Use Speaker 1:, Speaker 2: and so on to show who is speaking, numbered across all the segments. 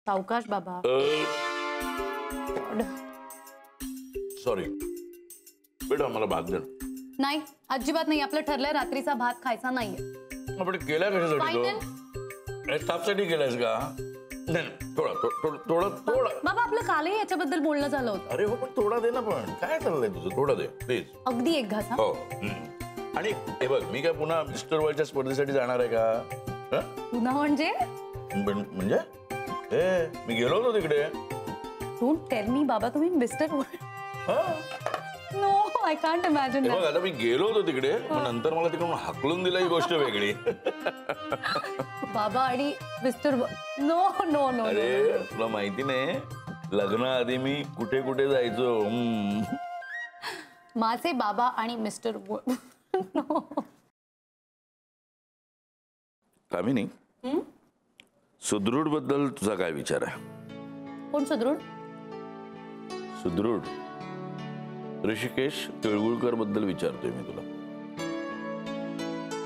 Speaker 1: सावकाश बाबा.
Speaker 2: सॉरी बेटा, मला भात दे.
Speaker 1: नाही, अजिबात नाही. आपलं ठरलंय रात्रीचा भात खायचा नाहीये.
Speaker 2: आपण केला कशासाठी? स्टाफसाठी केलायस का? नाही, थोडा थोडा थोडा.
Speaker 1: बाबा आपलं कालही याच्याबद्दल बोलणं झालं होतं.
Speaker 2: अरे हो, पण थोडा दे ना. पण काय चाललंय तुझं? थोडा दे प्लीज.
Speaker 1: अगदी एक घास.
Speaker 2: हो. आणि हे बघ, मी काय पुन्हा मिस्टर वर्ल्डच्या स्पर्धेसाठी जाणार आहे का?
Speaker 1: पुन्हा म्हणजे
Speaker 2: म्हणजे मी गेलो होतो तिकडे.
Speaker 1: डोंट टेल मी बाबा, तुम्ही mister no, I can't imagine.
Speaker 2: आता मी गेलो होतो तिकडे, नंतर मला तिकडून हाकलून दिला, ही गोष्ट वेगळी.
Speaker 1: बाबा आणि मिस्टर नो नो नो.
Speaker 2: अरे तुला माहिती नाही, लग्नाआधी मी कुठे कुठे जायचो.
Speaker 1: माझे बाबा आणि मिस्टर
Speaker 2: कामिनी, सुदृढ बद्दल तुझा काय विचार आहे?
Speaker 1: कोण सुदृढ?
Speaker 2: सुदृढ ऋषिकेश तिळगुळकर बद्दल विचारतोय मी तुला.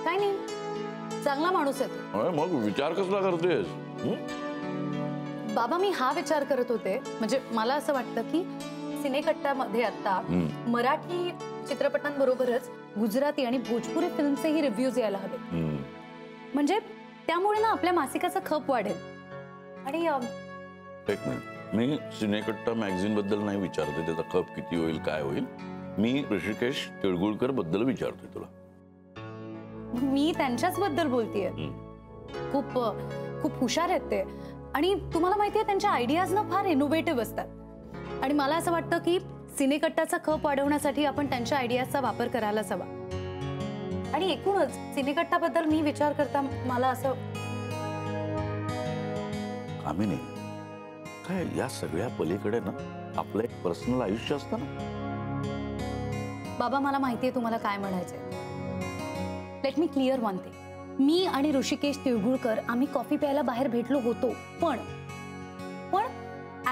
Speaker 1: काय नाही, चांगला माणूस आहे.
Speaker 2: मग विचार कसला करतेस?
Speaker 1: बाबा मी हा विचार करत होते, म्हणजे मला असं वाटतं की सिनेकट्टामध्ये आता मराठी चित्रपटांबरोबरच गुजराती आणि भोजपुरी फिल्मचेही रिव्ह्यूज यायला हवे. म्हणजे त्यामुळे ना आपल्या मासिकाचा खप वाढेल. आणि
Speaker 2: एक मिनिट, मी सिनेकट्टा मॅगझिन बद्दल नाही विचारते त्याचा खप किती होईल काय होईल. मी ऋषिकेश तिळगुळकर बद्दल विचारतोय तुला.
Speaker 1: मी त्यांच्याच बद्दल बोलतेय. खूप खूप हुशार आहेत ते. आणि तुम्हाला माहितीये त्यांच्या आयडियाज ना फार इनोव्हेटिव्ह असतात. आणि मला असं वाटतं की सिनेकट्टाचा खप वाढवण्यासाठी आपण त्यांच्या आयडियाजचा वापर करायलाच हवा. आणि एकूणच सिनेकट्टाबद्दल मी विचार करता मला असं
Speaker 2: कामिनी, काय या सगळ्या पलीकडे ना आपलं एक पर्सनल आयुष्य असतं ना.
Speaker 1: बाबा मला माहितीये तुम्हाला काय म्हणायचंय. Let me clear one thing. मी आणि ऋषिकेश तिळगुळकर आम्ही कॉफी प्यायला बाहेर भेटलो होतो, पण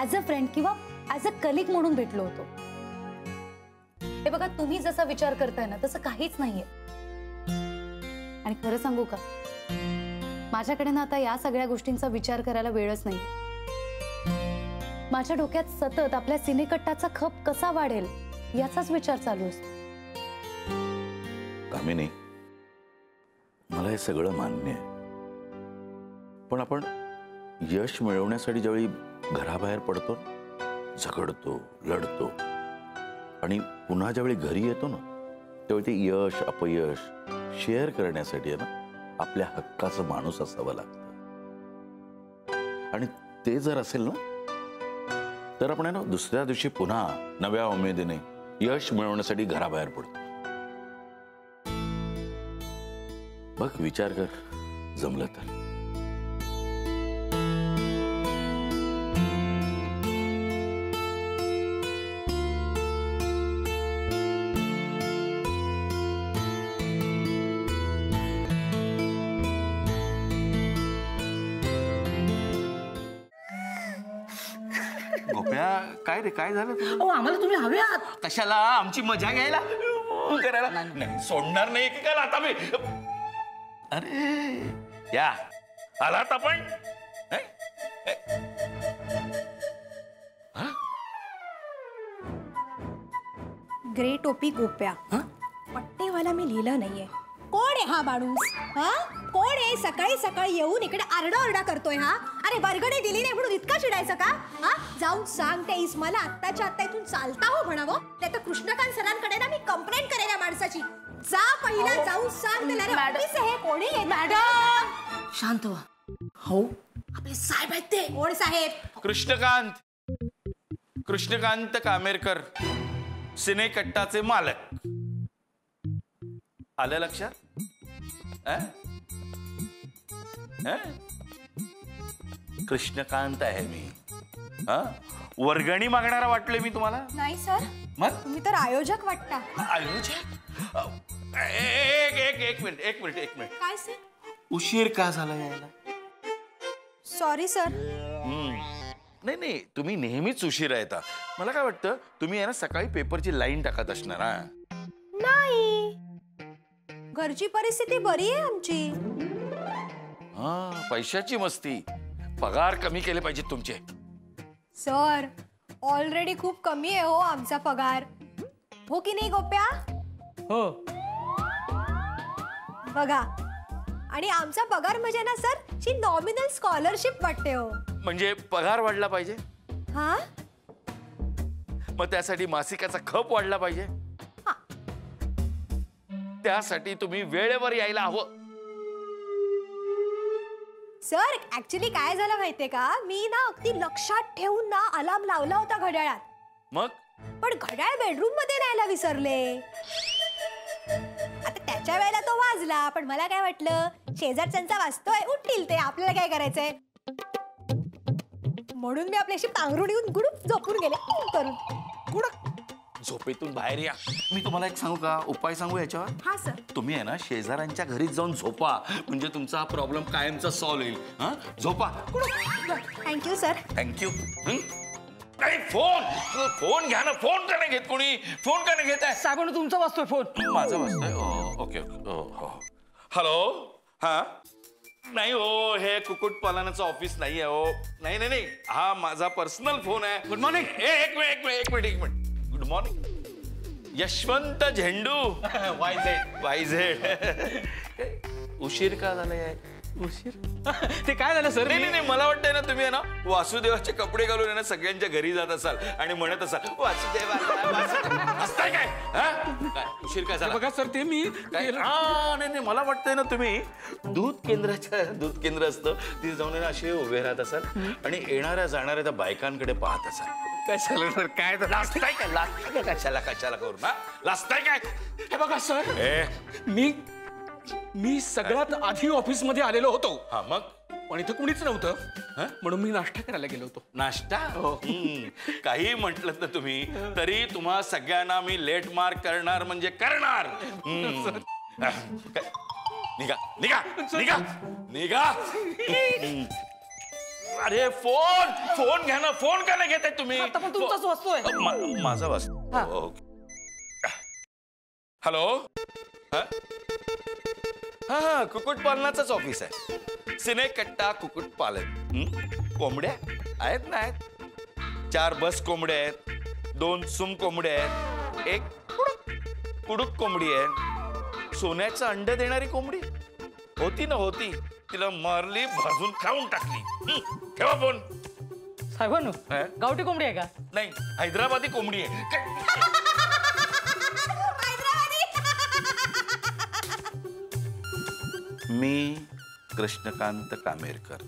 Speaker 1: ऍज अ फ्रेंड किंवा ऍज अ कलिग म्हणून भेटलो होतो. हे बघा, तुम्ही जसा विचार करताय ना तसं काहीच नाहीये. आणि खरं सांगू का, माझ्याकडे ना आता या सगळ्या गोष्टींचा विचार करायला वेळच नाही. माझ्या डोक्यात सतत आपल्या सिनेकट्टाचा खप कसा वाढेल याचाच विचार चालू असतो.
Speaker 2: कामिनी, मला हे सगळं मान्य आहे, पण आपण यश मिळवण्यासाठी ज्यावेळी घराबाहेर पडतो, झगडतो, लढतो आणि पुन्हा ज्यावेळी घरी येतो ना, त्यावेळी ते यश अपयश शेअर करण्यासाठी आहे ना आपल्या हक्काचा माणूस असावा लागतं. आणि ते जर असेल ना तर आपण आहे ना दुसऱ्या दिवशी पुन्हा नव्या उमेदीने यश मिळवण्यासाठी घराबाहेर पडतो. बघ, विचार कर, जमलं तर. गोप्या, काय रे, काय झालं?
Speaker 3: आम्हाला तुम्ही हवे आहात.
Speaker 4: कशाला? आमची मजा घ्यायला करायला नाही, सोडणार नाही की काय आता मी. अरे या आलात आपण.
Speaker 3: ग्रे टोपी गोप्या, पट्टेवाला मी लिहिलं नाहीये. कोण आहे हा माणूस? कोण आहे? सकाळी सकाळी येऊन इकडे आरडाओरडा करतोय हा. अरे वर्गणी दिली नाही म्हणून इतका चिडायचं का? जाऊन सांग त्या इस्माला आत्ताच्या आत्ता इथून चालता हो म्हणावं. नाही तर कृष्णकांत सरांकडे ना मी कंप्लेंट करेन या माणसाची. जा पहिला जाऊन सांग त्याला. हे कोणी आहे? मॅडम
Speaker 5: शांत व्हा. हो, आपले साहेब आहेत ते.
Speaker 3: कोण साहेब?
Speaker 4: कृष्णकांत कामेरकर, सिनेकट्टाचे मालक. आलं लक्षात? कृष्णकांत आहे मी. वर्गणी मागणारा वाटलोय मी तुम्हाला?
Speaker 3: नाही सर,
Speaker 4: मग
Speaker 3: तुम्ही तर आयोजक वाटता.
Speaker 4: आयोजक? एक मिनिट.
Speaker 3: काय सर?
Speaker 4: उशीर का झाला यायला?
Speaker 3: Sorry sir.
Speaker 4: नाही, तुम्ही नेहमीच उशीर येता. मला काय वाटतं, तुम्ही आहे ना सकाळी पेपरची लाईन टाकत असणार.
Speaker 3: नाही, घरची परिस्थिती बरी आहे आमची.
Speaker 4: पैशाची मस्ती. पगार कमी केले पाहिजेत तुमचे.
Speaker 3: सर ऑलरेडी खूप कमी आहे हो आमचा पगार, हो की नाही गोप्या?
Speaker 6: हो.
Speaker 3: बघा, आणि आमचा पगार म्हणजे ना सर ची नॉमिनल स्कॉलरशिप वाटते हो.
Speaker 4: म्हणजे पगार वाढला पाहिजे,
Speaker 3: हा
Speaker 4: मग त्यासाठी मासिकाचा खप वाढला पाहिजे.
Speaker 3: हा.
Speaker 4: त्यासाठी तुम्ही वेळेवर यायला हवं.
Speaker 3: सर ऍक्च्युली काय झालं माहितीये का, मी ना अगदी लक्षात ठेवून ना अलार्म लावला होता घड्याळात,
Speaker 4: मग
Speaker 3: पण घड्याळ बेडरूम मध्ये न्यायला विसरले. आता त्याच्या वेळेला तो वाजला, पण मला काय वाटलं शेजारच्यांचा वाजतोय, उठतील ते, आपल्याला काय करायचंय, म्हणून मी आपल्याशी पांघरुण येऊन गुडूप झोपून गेले करून.
Speaker 4: झोपेतून बाहेर या. मी तुम्हाला एक सांगू का, उपाय सांगू याच्यावर?
Speaker 3: हा सर.
Speaker 4: तुम्ही आहे ना शेजाऱ्यांच्या घरी जाऊन झोपा, म्हणजे तुमचा हा प्रॉब्लेम कायमचा सॉल्व्ह होईल. हा, झोपा.
Speaker 3: Thank you sir.
Speaker 4: थँक्यू. नाही, फोन घ्या ना. फोन का नाही घेत कोणी? फोन का नाही घेत आहे?
Speaker 6: साहेबांनो तुमचा वाजतोय फोन.
Speaker 4: माझा वाजतोय. ओके. हॅलो. हा, नाही हो, हे कुक्कुटपालनाचं ऑफिस नाही आहे हो. नाही, हा माझा पर्सनल फोन आहे. Good morning. एक minute. Good morning. Yashwant Zendu. Y Z. उशीर का झालाय?
Speaker 6: उशीर ते काय झालं सर?
Speaker 4: नाही, मला वाटतंय ना तुम्ही आहे ना वासुदेवाचे कपडे घालून आहे ना सगळ्यांच्या घरी जात असाल आणि म्हणत असाल वासुदेवा. असताय काय? काय उशीर काय झाला?
Speaker 6: बघा सर, ते मी
Speaker 4: नाही, मला वाटतंय ना तुम्ही दूध केंद्र असतं तिथे जाऊन आहे ना असे उभे राहत असाल आणि येणाऱ्या जाणाऱ्या त्या बायकांकडे पाहत असाल.
Speaker 6: काय झालं सर? काय
Speaker 4: लाजताय काय? कशाला करून ना लाजताय काय?
Speaker 6: हे बघा सर, मी सगळ्यात आधी ऑफिस मध्ये आलेलो होतो.
Speaker 4: हा, मग
Speaker 6: पण इथं कुणीच नव्हतं, म्हणून मी नाश्ता करायला गेलो होतो.
Speaker 4: नाश्ता? काही म्हटलं ना तुम्ही तरी तुम्हा सगळ्यांना मी लेट मार्क करणार म्हणजे करणार. निघा. अरे फोन घ्या ना. फोन का नाही घेताय तुम्ही?
Speaker 6: आता पण तुमचाच वाजतोय.
Speaker 4: माझा वाजतो. हॅलो. हा, कुक्कुटपालनाचंच ऑफिस आहे. सिनेकट्टा कुक्कुटपालन. कोंबड्या आहेत ना? 4 बस कोंबड्या आहेत, 2 सुम कोंबड्या आहेत, 1 कुडूक कोंबडी आहे. सोन्याचं अंड देणारी कोंबडी होती. तिला मारली, भाजून खाऊन टाकली. ठेवा फोन.
Speaker 6: साहेबांनो, गावठी कोंबडी आहे का?
Speaker 4: नाही, हैदराबादी कोंबडी आहे. मी कृष्णकांत कामेरकर,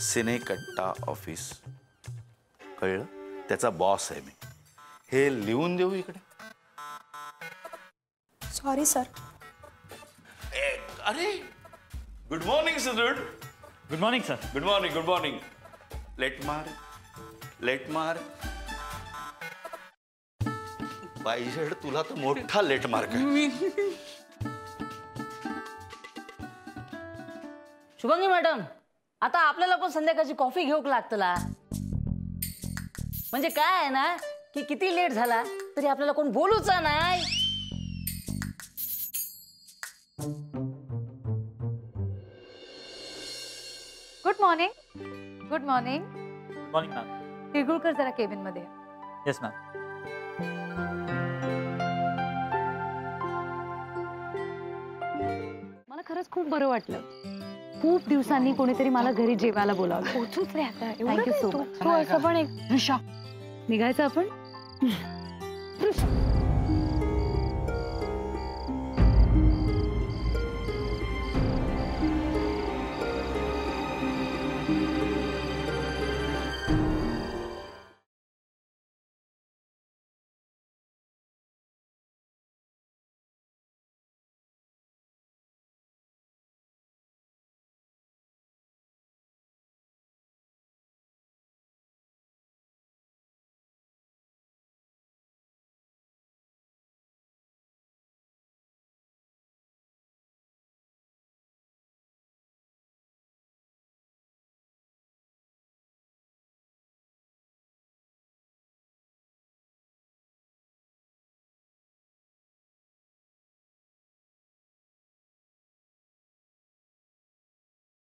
Speaker 4: सिनेकट्टा ऑफिस. कळलं? त्याचा बॉस आहे मी. हे लिहून देऊ इकडे?
Speaker 3: Sorry sir.
Speaker 4: अरे, गुड मॉर्निंग सुदृढ.
Speaker 6: Good morning sir.
Speaker 4: Good morning. लेट मार. पाहिजे तुला तर मोठा लेट मार्क आहे.
Speaker 7: शुभांगी मॅडम, आता आपल्याला पण संध्याकाळची कॉफी घेऊक लागतला. म्हणजे काय आहे ना की किती लेट झाला तरी आपल्याला कोण बोलूच नाही.
Speaker 1: Good morning.
Speaker 6: Morning ma'am.
Speaker 1: Tilgulkar जरा केबिन मध्ये.
Speaker 6: Yes ma'am.
Speaker 1: मला खरंच खूप बरं वाटलं. खूप दिवसांनी कोणीतरी मला घरी जेवायला बोलावलं.
Speaker 3: पोचूच रे आता.
Speaker 1: Thank you so much. तू असं पण एक निघायचं आपण.